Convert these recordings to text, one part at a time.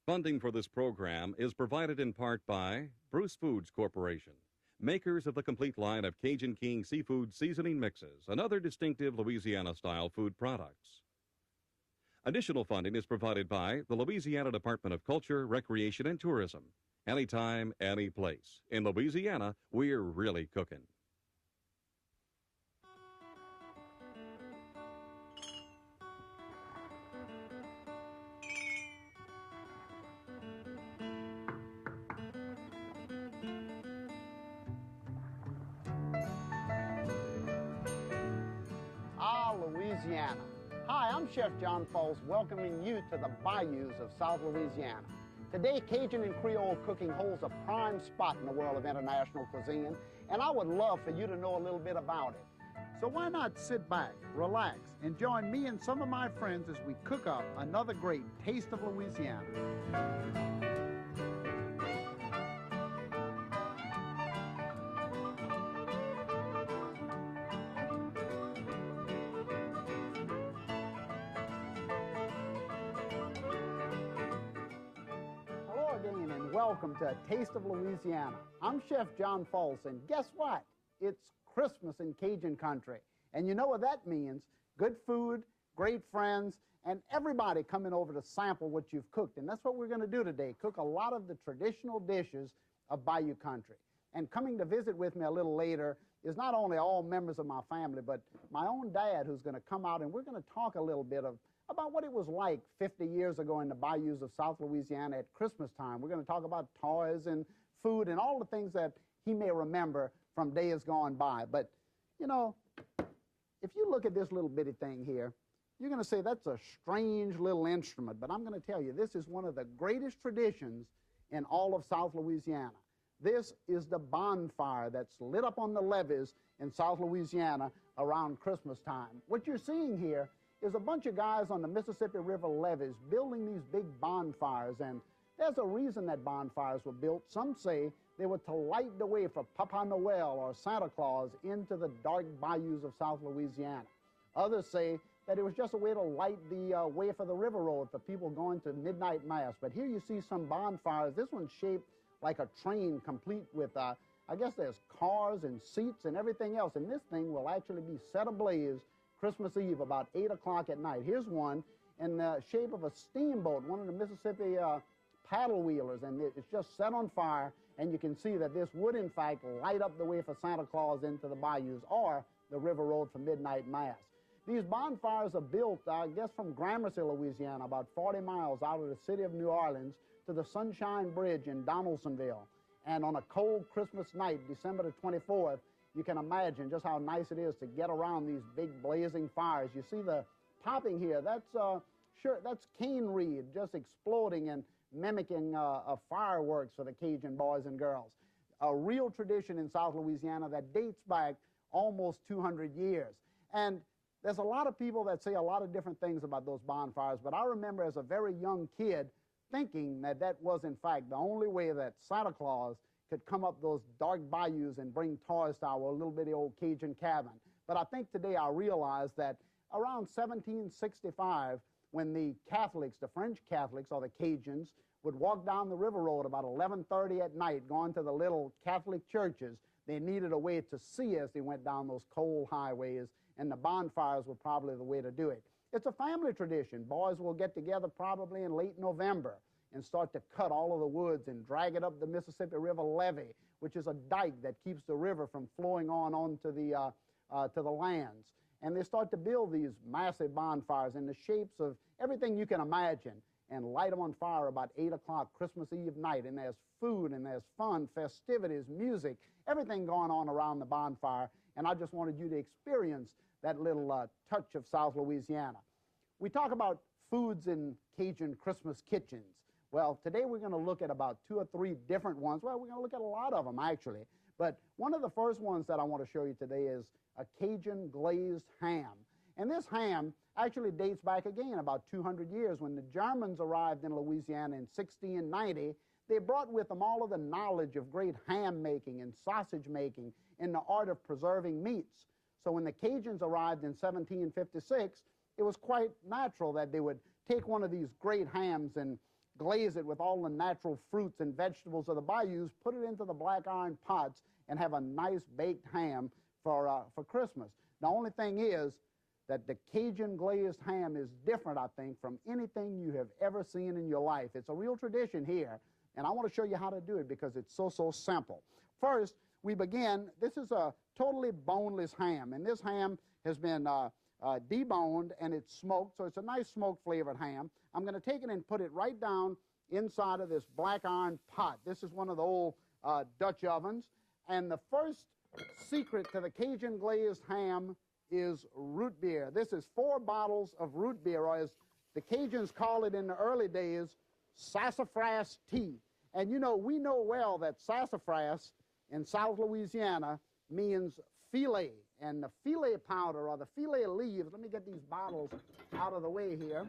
Funding for this program is provided in part by Bruce Foods Corporation, makers of the complete line of Cajun King seafood seasoning mixes and other distinctive Louisiana-style food products. Additional funding is provided by the Louisiana Department of Culture, Recreation, and Tourism. Anytime, any place. In Louisiana, we're really cooking. Louisiana. Hi, I'm Chef John Folse, welcoming you to the bayous of South Louisiana. Today, Cajun and Creole cooking holds a prime spot in the world of international cuisine, and I would love for you to know a little bit about it. So why not sit back, relax, and join me and some of my friends as we cook up another great Taste of Louisiana. Welcome to Taste of Louisiana. I'm Chef John Folse, and guess what? It's Christmas in Cajun country. And you know what that means? Good food, great friends, and everybody coming over to sample what you've cooked. And that's what we're going to do today, cook a lot of the traditional dishes of Bayou country. And coming to visit with me a little later is not only all members of my family, but my own dad, who's going to come out, and we're going to talk a little bit about what it was like 50 years ago in the bayous of South Louisiana at Christmas time. We're going to talk about toys and food and all the things that he may remember from days gone by. But, you know, if you look at this little bitty thing here, you're going to say that's a strange little instrument. But I'm going to tell you, this is one of the greatest traditions in all of South Louisiana. This is the bonfire that's lit up on the levees in South Louisiana around Christmas time. What you're seeing here is a bunch of guys on the Mississippi River levees building these big bonfires, and there's a reason that bonfires were built. Some say they were to light the way for Papa Noel or Santa Claus into the dark bayous of South Louisiana. Others say that it was just a way to light the way for the river road for people going to midnight mass. But here you see some bonfires. This one's shaped like a train, complete with, I guess there's cars and seats and everything else, and this thing will actually be set ablaze Christmas Eve about 8 o'clock at night. Here's one in the shape of a steamboat, one of the Mississippi paddle wheelers, and it's just set on fire, and you can see that this would, in fact, light up the way for Santa Claus into the bayous or the river road for midnight mass. These bonfires are built, I guess, from Gramercy, Louisiana, about 40 miles out of the city of New Orleans to the Sunshine Bridge in Donaldsonville. And on a cold Christmas night, December the 24th, you can imagine just how nice it is to get around these big blazing fires. You see the popping here, that's cane reed just exploding and mimicking fireworks for the Cajun boys and girls. A real tradition in South Louisiana that dates back almost 200 years. And there's a lot of people that say a lot of different things about those bonfires, but I remember as a very young kid thinking that that was, in fact, the only way that Santa Claus could come up those dark bayous and bring toys to our little bitty old Cajun cabin. But I think today I realize that around 1765, when the Catholics, the French Catholics or the Cajuns, would walk down the river road about 11:30 at night, going to the little Catholic churches, they needed a way to see as they went down those cold highways, and the bonfires were probably the way to do it. It's a family tradition. Boys will get together probably in late November and start to cut all of the woods and drag it up the Mississippi River levee, which is a dike that keeps the river from flowing onto the lands. And they start to build these massive bonfires in the shapes of everything you can imagine and light them on fire about 8 o'clock Christmas Eve night. And there's food and there's fun, festivities, music, everything going on around the bonfire. And I just wanted you to experience that little touch of South Louisiana. We talk about foods in Cajun Christmas kitchens. Well, today we're going to look at about 2 or 3 different ones. Well, we're going to look at a lot of them, actually. But one of the first ones that I want to show you today is a Cajun Glazed Ham. And this ham actually dates back again about 200 years. When the Germans arrived in Louisiana in 1690, they brought with them all of the knowledge of great ham making and sausage making and the art of preserving meats. So when the Cajuns arrived in 1756, it was quite natural that they would take one of these great hams and glaze it with all the natural fruits and vegetables of the bayous, put it into the black iron pots, and have a nice baked ham for Christmas. The only thing is that the Cajun glazed ham is different, I think, from anything you have ever seen in your life. It's a real tradition here, and I want to show you how to do it because it's so simple. First, we begin, this is a totally boneless ham, and this ham has been deboned and it's smoked, so it's a nice smoke-flavored ham. I'm going to take it and put it right down inside of this black iron pot. This is one of the old Dutch ovens, and the first secret to the Cajun glazed ham is root beer. This is 4 bottles of root beer, or as the Cajuns call it in the early days, sassafras tea. And you know, we know well that sassafras in South Louisiana means filet. And the filet powder, or the filet leaves, let me get these bottles out of the way here.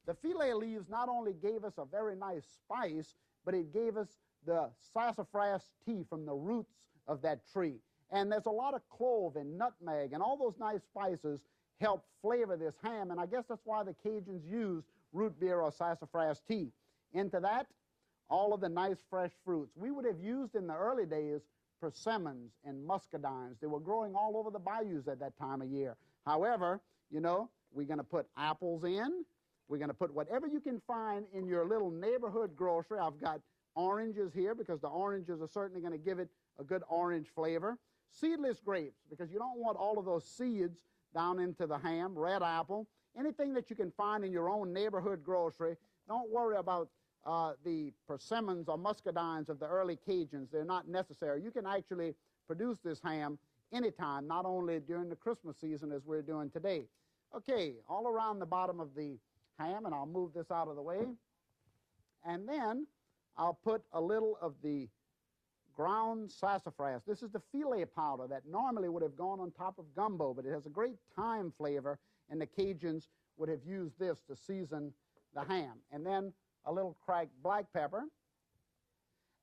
The filet leaves not only gave us a very nice spice, but it gave us the sassafras tea from the roots of that tree. And there's a lot of clove and nutmeg and all those nice spices help flavor this ham, and I guess that's why the Cajuns used root beer or sassafras tea. Into that, all of the nice fresh fruits. We would have used in the early days persimmons and muscadines. They were growing all over the bayous at that time of year. However, you know, we're going to put apples in. We're going to put whatever you can find in your little neighborhood grocery. I've got oranges here because the oranges are certainly going to give it a good orange flavor. Seedless grapes, because you don't want all of those seeds down into the ham. Red apple. Anything that you can find in your own neighborhood grocery. Don't worry about the persimmons or muscadines of the early Cajuns. They're not necessary. You can actually produce this ham anytime, not only during the Christmas season as we're doing today. Okay, all around the bottom of the ham, and I'll move this out of the way. And then I'll put a little of the ground sassafras. This is the filet powder that normally would have gone on top of gumbo, but it has a great thyme flavor, and the Cajuns would have used this to season the ham. And then a little cracked black pepper.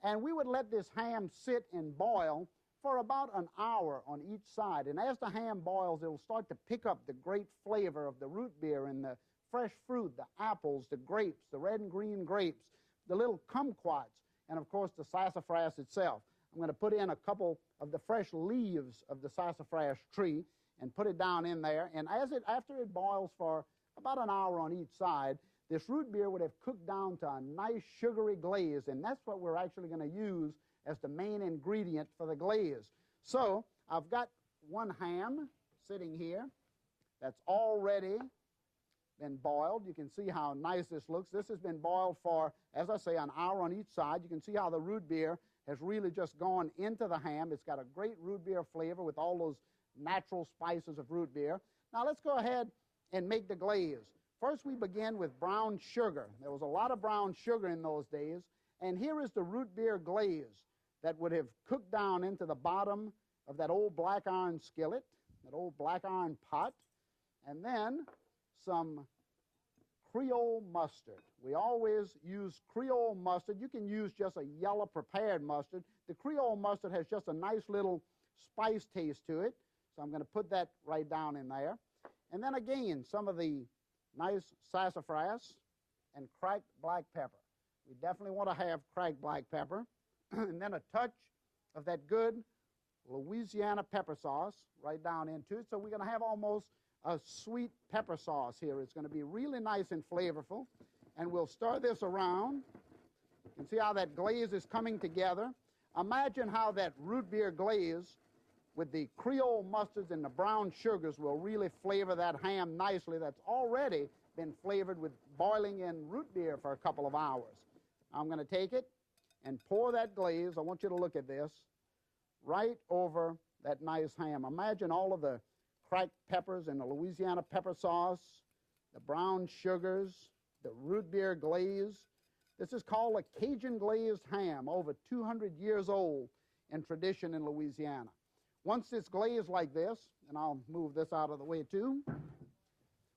And we would let this ham sit and boil for about an hour on each side. And as the ham boils, it will start to pick up the great flavor of the root beer and the fresh fruit, the apples, the grapes, the red and green grapes, the little kumquats, and of course the sassafras itself. I'm going to put in a couple of the fresh leaves of the sassafras tree and put it down in there. And after it boils for about an hour on each side, this root beer would have cooked down to a nice sugary glaze, and that's what we're actually going to use as the main ingredient for the glaze. So I've got one ham sitting here that's already been boiled. You can see how nice this looks. This has been boiled for, as I say, an hour on each side. You can see how the root beer has really just gone into the ham. It's got a great root beer flavor with all those natural spices of root beer. Now let's go ahead and make the glaze. First, we begin with brown sugar. There was a lot of brown sugar in those days, and here is the root beer glaze that would have cooked down into the bottom of that old black iron skillet, that old black iron pot, and then some Creole mustard. We always use Creole mustard. You can use just a yellow prepared mustard. The Creole mustard has just a nice little spice taste to it, so I'm going to put that right down in there. And then again, some of the nice sassafras and cracked black pepper. We definitely want to have cracked black pepper. And then a touch of that good Louisiana pepper sauce right down into it. So we're going to have almost a sweet pepper sauce here. It's going to be really nice and flavorful. And we'll stir this around. You can see how that glaze is coming together. Imagine how that root beer glaze with the Creole mustards and the brown sugars will really flavor that ham nicely. That's already been flavored with boiling in root beer for a couple of hours. I'm going to take it and pour that glaze. I want you to look at this right over that nice ham. Imagine all of the cracked peppers and the Louisiana pepper sauce, the brown sugars, the root beer glaze. This is called a Cajun glazed ham, over 200 years old in tradition in Louisiana. Once it's glazed like this, and I'll move this out of the way too.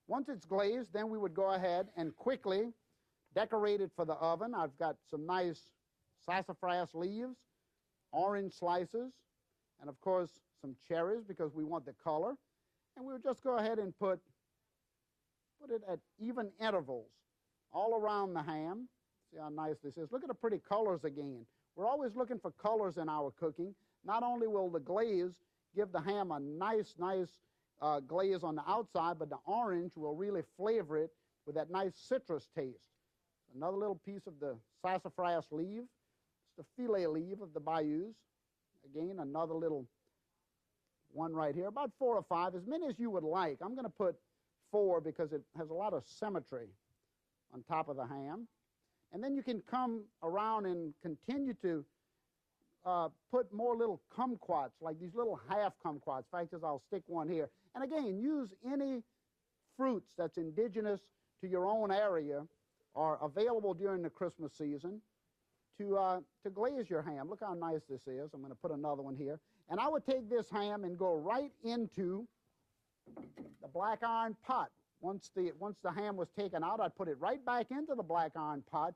Once it's glazed, then we would go ahead and quickly decorate it for the oven. I've got some nice sassafras leaves, orange slices, and of course some cherries because we want the color. And we'll just go ahead and put it at even intervals all around the ham. See how nice this is. Look at the pretty colors again. We're always looking for colors in our cooking. Not only will the glaze give the ham a nice glaze on the outside, but the orange will really flavor it with that nice citrus taste. Another little piece of the sassafras leaf. It's the filet leaf of the bayous. Again, another little one right here, about 4 or 5, as many as you would like. I'm going to put 4 because it has a lot of symmetry on top of the ham. And then you can come around and continue to put more little kumquats, like these little half kumquats. In fact, I'll stick one here. And again, use any fruits that's indigenous to your own area or available during the Christmas season to glaze your ham. Look how nice this is. I'm going to put another one here. And I would take this ham and go right into the black iron pot. Once the ham was taken out, I'd put it right back into the black iron pot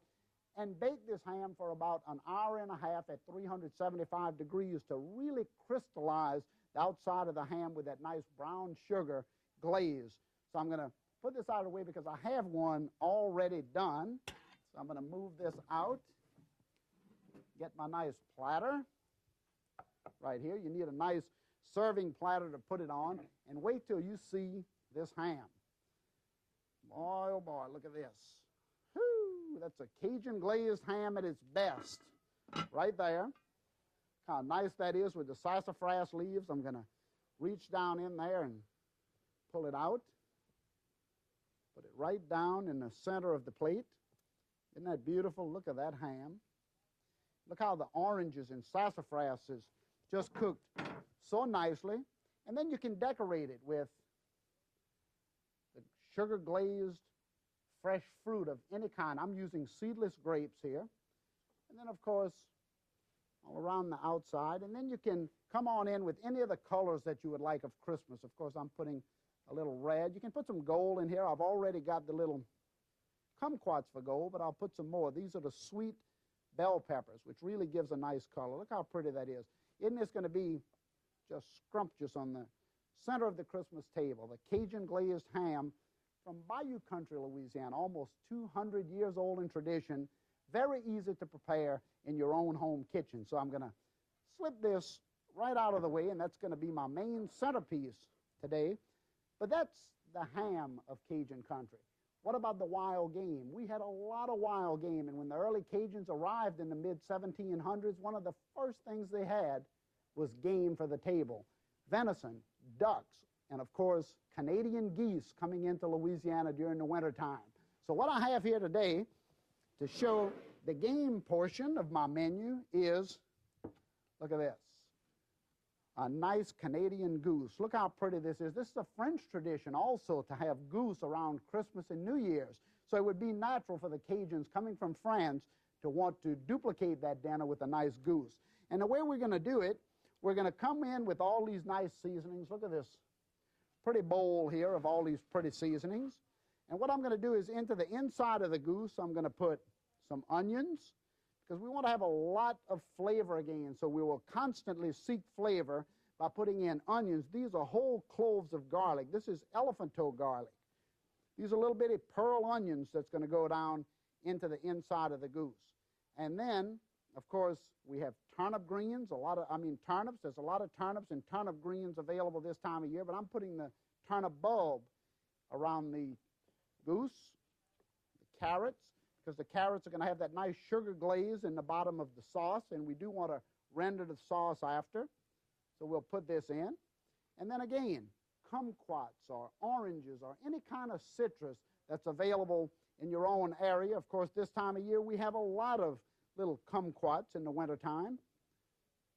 and bake this ham for about an hour and a half at 375 degrees to really crystallize the outside of the ham with that nice brown sugar glaze. So I'm going to put this out of the way because I have one already done. So I'm going to move this out, get my nice platter right here. You need a nice serving platter to put it on, and wait till you see this ham. Boy, oh boy, look at this. Whew, that's a Cajun glazed ham at its best. Right there. How nice that is with the sassafras leaves. I'm going to reach down in there and pull it out. Put it right down in the center of the plate. Isn't that beautiful? Look at that ham. Look how the oranges and sassafras is just cooked so nicely. And then you can decorate it with the sugar glazed fresh fruit of any kind. I'm using seedless grapes here. And then, of course, all around the outside. And then you can come on in with any of the colors that you would like of Christmas. Of course, I'm putting a little red. You can put some gold in here. I've already got the little kumquats for gold, but I'll put some more. These are the sweet bell peppers, which really gives a nice color. Look how pretty that is. Isn't this going to be just scrumptious on the center of the Christmas table? The Cajun glazed ham from Bayou Country, Louisiana, almost 200 years old in tradition. Very easy to prepare in your own home kitchen. So I'm going to slip this right out of the way, and that's going to be my main centerpiece today. But that's the ham of Cajun country. What about the wild game? We had a lot of wild game, and when the early Cajuns arrived in the mid-1700s, one of the first things they had was game for the table. Venison, ducks, and of course, Canadian geese coming into Louisiana during the wintertime. So what I have here today to show the game portion of my menu is, look at this, a nice Canadian goose. Look how pretty this is. This is a French tradition also to have goose around Christmas and New Year's. So it would be natural for the Cajuns coming from France to want to duplicate that dinner with a nice goose. And the way we're going to do it, we're going to come in with all these nice seasonings. Look at this pretty bowl here of all these pretty seasonings. And what I'm going to do is into the inside of the goose, I'm going to put some onions, because we want to have a lot of flavor again, so we will constantly seek flavor by putting in onions. These are whole cloves of garlic. This is elephant toe garlic. These are little bitty pearl onions that's going to go down into the inside of the goose. And then, of course, we have turnip greens, turnips. There's a lot of turnips and turnip greens available this time of year, but I'm putting the turnip bulb around the goose, the carrots, because the carrots are going to have that nice sugar glaze in the bottom of the sauce, and we do want to render the sauce after. So we'll put this in. And then again, kumquats or oranges or any kind of citrus that's available in your own area. Of course, this time of year, we have a lot of little kumquats in the wintertime.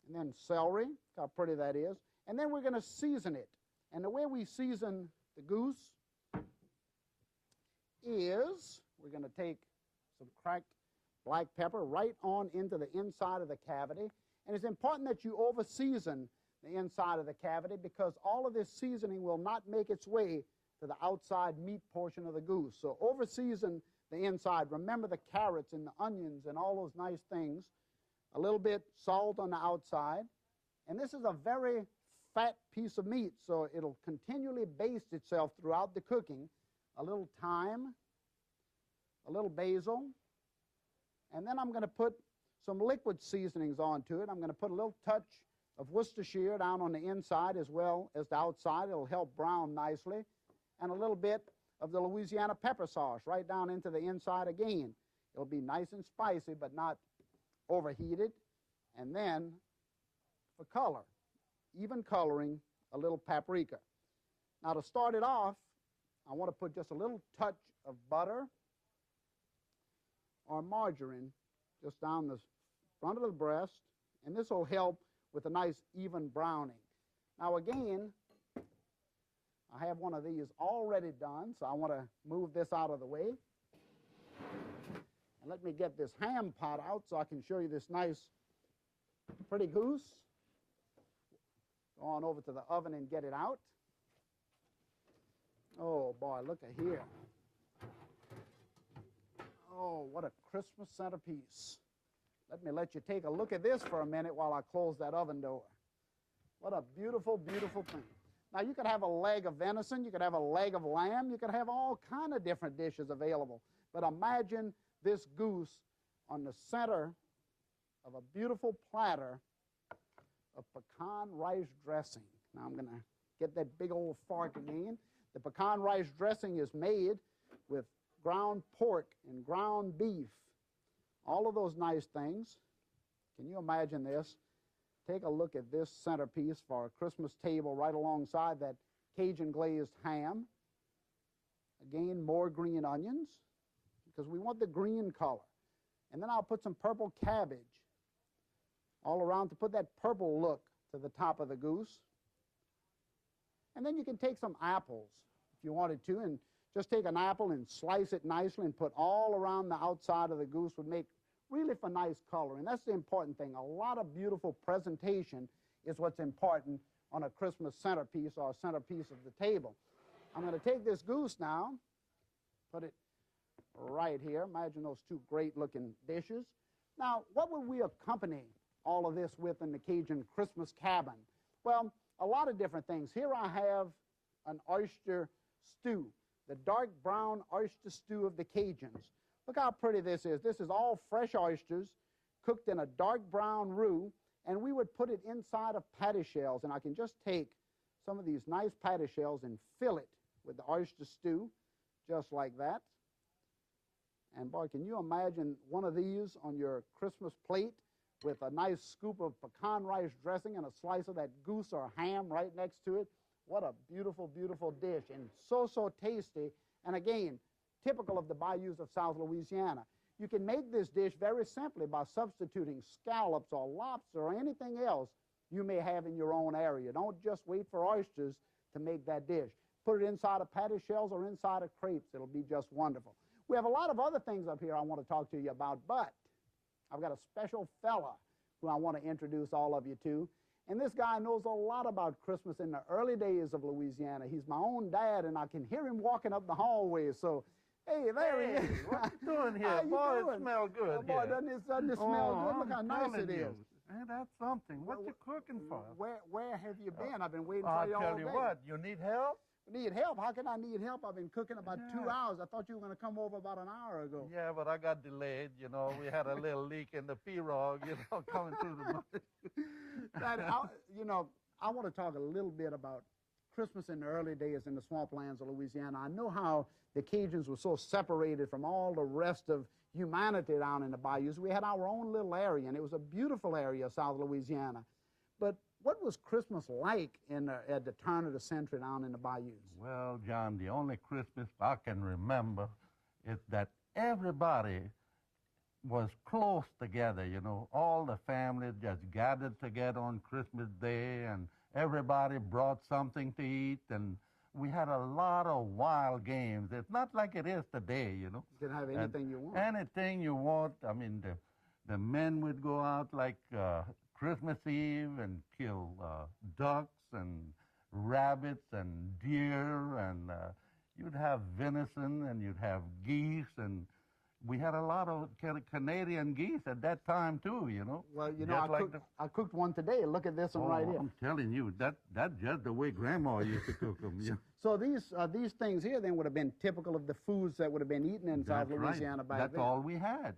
And then celery, look how pretty that is. And then we're going to season it. And the way we season the goose is we're going to take some cracked black pepper right on into the inside of the cavity. And it's important that you over-season the inside of the cavity, because all of this seasoning will not make its way to the outside meat portion of the goose. So over-season the inside. Remember the carrots and the onions and all those nice things. A little bit salt on the outside. And this is a very fat piece of meat, so it'll continually baste itself throughout the cooking. A little thyme, a little basil, and then I'm going to put some liquid seasonings onto it. I'm going to put a little touch of Worcestershire down on the inside as well as the outside. It'll help brown nicely. And a little bit of the Louisiana pepper sauce right down into the inside again. It'll be nice and spicy, but not overheated. And then for color, even coloring, a little paprika. Now to start it off, I want to put just a little touch of butter or margarine just down the front of the breast, and this will help with a nice even browning. Now again, I have one of these already done, so I want to move this out of the way. And let me get this ham pot out so I can show you this nice, pretty goose. Go on over to the oven and get it out. Oh boy, look at here. Oh, what a Christmas centerpiece. Let you take a look at this for a minute while I close that oven door. What a beautiful, beautiful thing. Now, you could have a leg of venison, you could have a leg of lamb, you could have all kind of different dishes available. But imagine this goose on the center of a beautiful platter of pecan rice dressing. Now, I'm going to get that big old fork again. The pecan rice dressing is made with ground pork and ground beef, all of those nice things. Can you imagine this? Take a look at this centerpiece for a Christmas table right alongside that Cajun glazed ham. Again, more green onions because we want the green color. And then I'll put some purple cabbage all around to put that purple look to the top of the goose. And then you can take some apples if you wanted to, and just take an apple and slice it nicely and put all around the outside of the goose. Would make really for nice color. And that's the important thing. A lot of beautiful presentation is what's important on a Christmas centerpiece or a centerpiece of the table. I'm going to take this goose now, put it right here. Imagine those two great looking dishes. Now, what would we accompany all of this with in the Cajun Christmas cabin? Well, a lot of different things. Here I have an oyster stew, the dark brown oyster stew of the Cajuns. Look how pretty this is. This is all fresh oysters cooked in a dark brown roux, and we would put it inside of patty shells. And I can just take some of these nice patty shells and fill it with the oyster stew, just like that. And boy, can you imagine one of these on your Christmas plate with a nice scoop of pecan rice dressing and a slice of that goose or ham right next to it? What a beautiful, beautiful dish, and so, so tasty. And again, typical of the bayous of South Louisiana. You can make this dish very simply by substituting scallops or lobster or anything else you may have in your own area. Don't just wait for oysters to make that dish. Put it inside of patty shells or inside of crepes. It'll be just wonderful. We have a lot of other things up here I want to talk to you about, but I've got a special fella who I want to introduce all of you to. And this guy knows a lot about Christmas in the early days of Louisiana. He's my own dad, and I can hear him walking up the hallway. So, hey, there he is. What you doing here? Boy, it smells good. Oh, boy, doesn't it smell good? Look how nice it is. Hey, that's something. What you cooking for? Where have you been? I've been waiting for you all day. I'll tell you what, you need help? Need help? How can I need help? I've been cooking about 2 hours. I thought you were going to come over about an hour ago. Yeah, but I got delayed. You know, we had a little leak in the pirogue, you know, coming through the mud. I want to talk a little bit about Christmas in the early days in the swamplands of Louisiana. I know how the Cajuns were so separated from all the rest of humanity down in the bayous. We had our own little area, and it was a beautiful area of South Louisiana. But what was Christmas like at the turn of the century down in the bayous? Well, John, the only Christmas I can remember is that everybody was close together, you know. All the family just gathered together on Christmas Day, and everybody brought something to eat, and we had a lot of wild games. It's not like it is today, you know. You can have anything you want. Anything you want. I mean, the men would go out like Christmas Eve and kill ducks and rabbits and deer, and you'd have venison and you'd have geese, and We had a lot of Canadian geese at that time too, you know. Well, you know, Just like I cooked one today. Look at this one right here. I'm telling you, that's just the way Grandma used to cook them. Yeah. So these things here then would have been typical of the foods that would have been eaten in South Louisiana back then. That's all we had.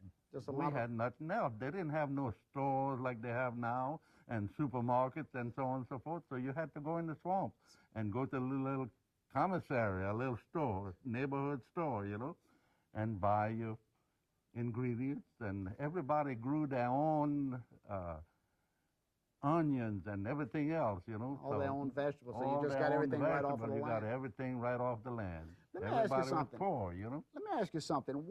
We had nothing else. They didn't have no stores like they have now and supermarkets and so on and so forth. So you had to go in the swamp and go to a little commissary, a little store, neighborhood store, you know, and buy your ingredients. And everybody grew their own onions and everything else, you know. All their own vegetables. So you just got everything right off of the land. You got everything right off the land. Let me ask you something. Was poor, you know. Let me ask you something.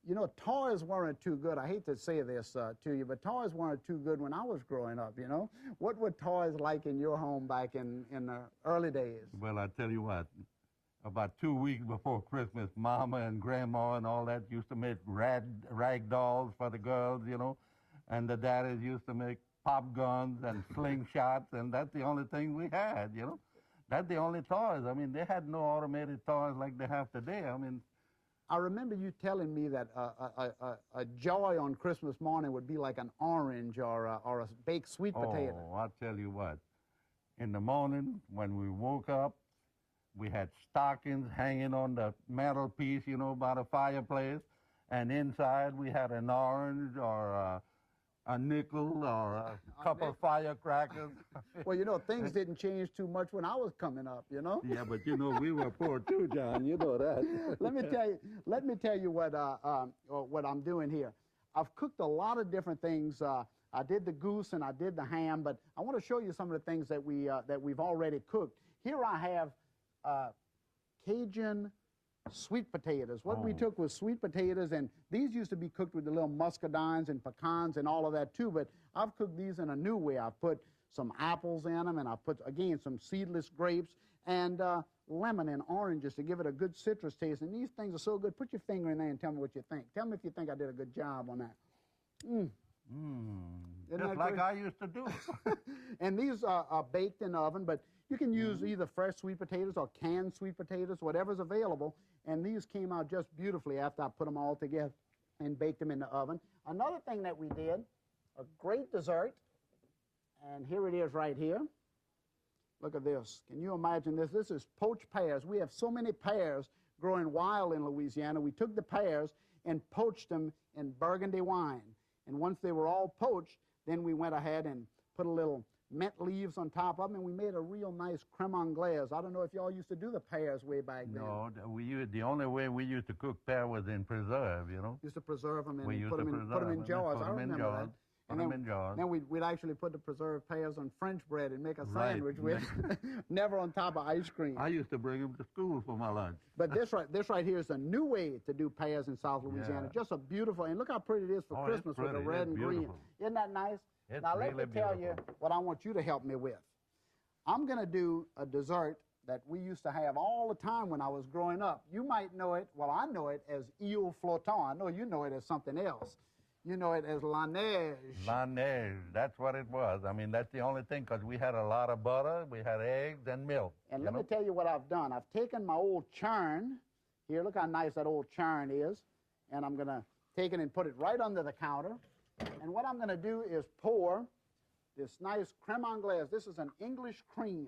You know, toys weren't too good. I hate to say this to you, but toys weren't too good when I was growing up, you know. What were toys like in your home back in the early days? Well, I tell you what, about 2 weeks before Christmas, Mama and Grandma and all that used to make rag dolls for the girls, you know, and the daddies used to make pop guns and slingshots, and that's the only thing we had, you know. That's the only toys. I mean, they had no automated toys like they have today. I mean, I remember you telling me that a joy on Christmas morning would be like an orange or a baked sweet potato. Oh, I'll tell you what. In the morning, when we woke up, we had stockings hanging on the mantelpiece, you know, by the fireplace, and inside we had an orange or a nickel or a couple of firecrackers. Well, you know, things didn't change too much when I was coming up, you know? Yeah, but you know, we were poor too, John. You know that. Let me tell you what I'm doing here. I've cooked a lot of different things. I did the goose and I did the ham, but I want to show you some of the things that we've already cooked. Here I have Cajun sweet potatoes. What we took was sweet potatoes, and these used to be cooked with the little muscadines and pecans and all of that too, but I've cooked these in a new way. I've put some apples in them, and I put, again, some seedless grapes and lemon and oranges to give it a good citrus taste, and these things are so good. Put your finger in there and tell me what you think. Tell me if you think I did a good job on that. Just like I used to do. And these are baked in the oven, but you can use either fresh sweet potatoes or canned sweet potatoes, whatever's available. And these came out just beautifully after I put them all together and baked them in the oven. Another thing that we did, a great dessert, and here it is right here. Look at this. Can you imagine this? This is poached pears. We have so many pears growing wild in Louisiana. We took the pears and poached them in burgundy wine. And once they were all poached, then we went ahead and put a little mint leaves on top of them, and we made a real nice creme anglaise. I don't know if y'all used to do the pears way back then. No, the only way we used to cook pear was in preserve, you know. Used to preserve them and put them in jars. I remember that. Put them in jars. Then we'd actually put the preserved pears on French bread and make a sandwich with, never on top of ice cream. I used to bring them to school for my lunch. But this right here is a new way to do pears in South Louisiana. Yeah. Just a beautiful, and look how pretty it is for Christmas with the red and green. Isn't that nice? Now let me tell you what I want you to help me with. I'm going to do a dessert that we used to have all the time when I was growing up. You might know it, well, I know it as eel flottant. I know you know it as something else. You know it as la neige. La neige, that's what it was. I mean, that's the only thing, because we had a lot of butter, we had eggs and milk. And let me tell you what I've done. I've taken my old churn. Here, look how nice that old churn is. And I'm going to take it and put it right under the counter. And what I'm going to do is pour this nice creme anglaise. This is an English cream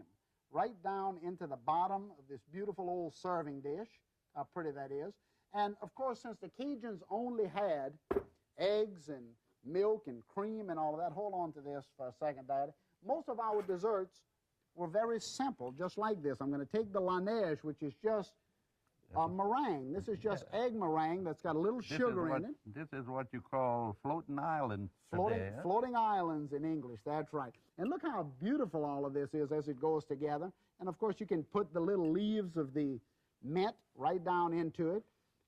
right down into the bottom of this beautiful old serving dish. How pretty that is. And, of course, since the Cajuns only had eggs and milk and cream and all of that, hold on to this for a second, Daddy. Most of our desserts were very simple, just like this. I'm going to take the la neige, which is just a meringue. This is just egg meringue that's got a little sugar in it. This is what you call floating islands today. Floating islands in English, that's right. And look how beautiful all of this is as it goes together. And, of course, you can put the little leaves of the mint right down into it.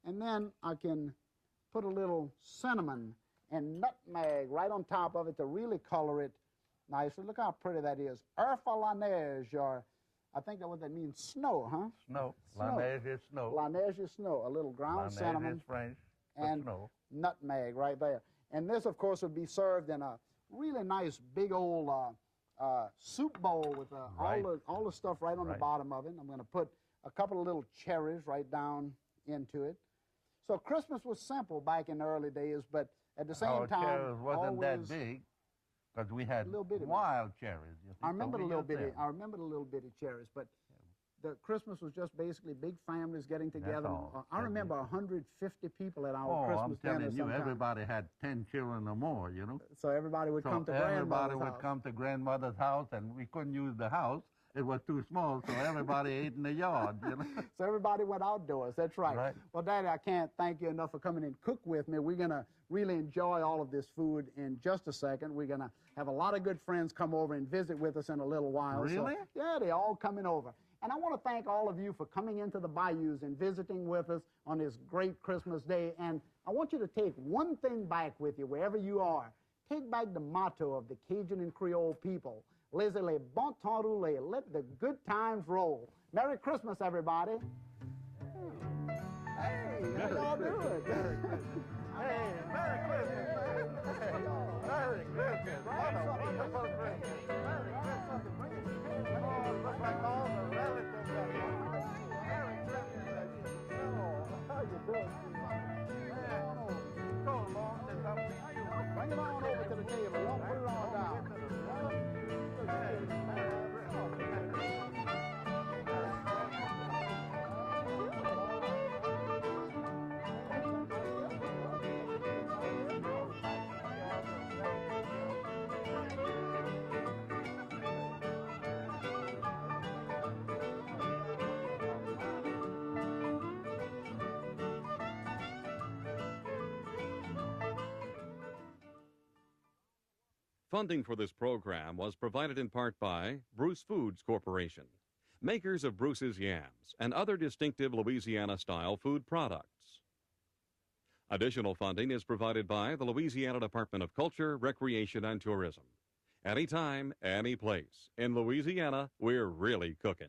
And then I can put a little cinnamon and nutmeg right on top of it to really color it nicely. Look how pretty that is. Earth à la neige, or I think that's what that means, snow, huh? Snow. La neige is snow. La neige is snow, a little ground cinnamon. La neige is French and snow. Nutmeg right there. And this, of course, would be served in a really nice big old soup bowl with all the stuff right on the bottom of it. I'm going to put a couple of little cherries right down into it. So Christmas was simple back in the early days, but at the same Our time, cherries wasn't that always big because we had little bitty ones. wild cherries. You see, I remember so the we little got bitty. them. I remember the little bitty cherries, but the Christmas was just basically big families getting together. all. I remember 150 people at our Oh, Christmas I'm telling dinner you, sometime. everybody had 10 children or more, you know. So everybody would So come to everybody grandmother's would house. come to grandmother's house, and we couldn't use the house. It was too small, so everybody ate in the yard, you know. So everybody went outdoors. That's right. Right. Well, Daddy, I can't thank you enough for coming and cook with me. We're going to really enjoy all of this food in just a second. We're going to have a lot of good friends come over and visit with us in a little while. Really? So, yeah, they're all coming over. And I want to thank all of you for coming into the bayous and visiting with us on this great Christmas day. And I want you to take one thing back with you wherever you are. Take back the motto of the Cajun and Creole people. Laissez les bon temps rouler. Let the good times roll. Merry Christmas, everybody. Hey, how y'all doing? Merry Christmas. Hey, Merry Christmas, man. Hey, Merry Christmas. What a wonderful Christmas. Merry Christmas. Oh, it looks like all the relatives are here. Merry Christmas. Oh, How you doing? man. So long since I've seen you. Bring it on over to the table. Y'all put it on down. Funding for this program was provided in part by Bruce Foods Corporation, makers of Bruce's Yams and other distinctive Louisiana-style food products. Additional funding is provided by the Louisiana Department of Culture, Recreation, and Tourism. Anytime, any place. In Louisiana, we're really cooking.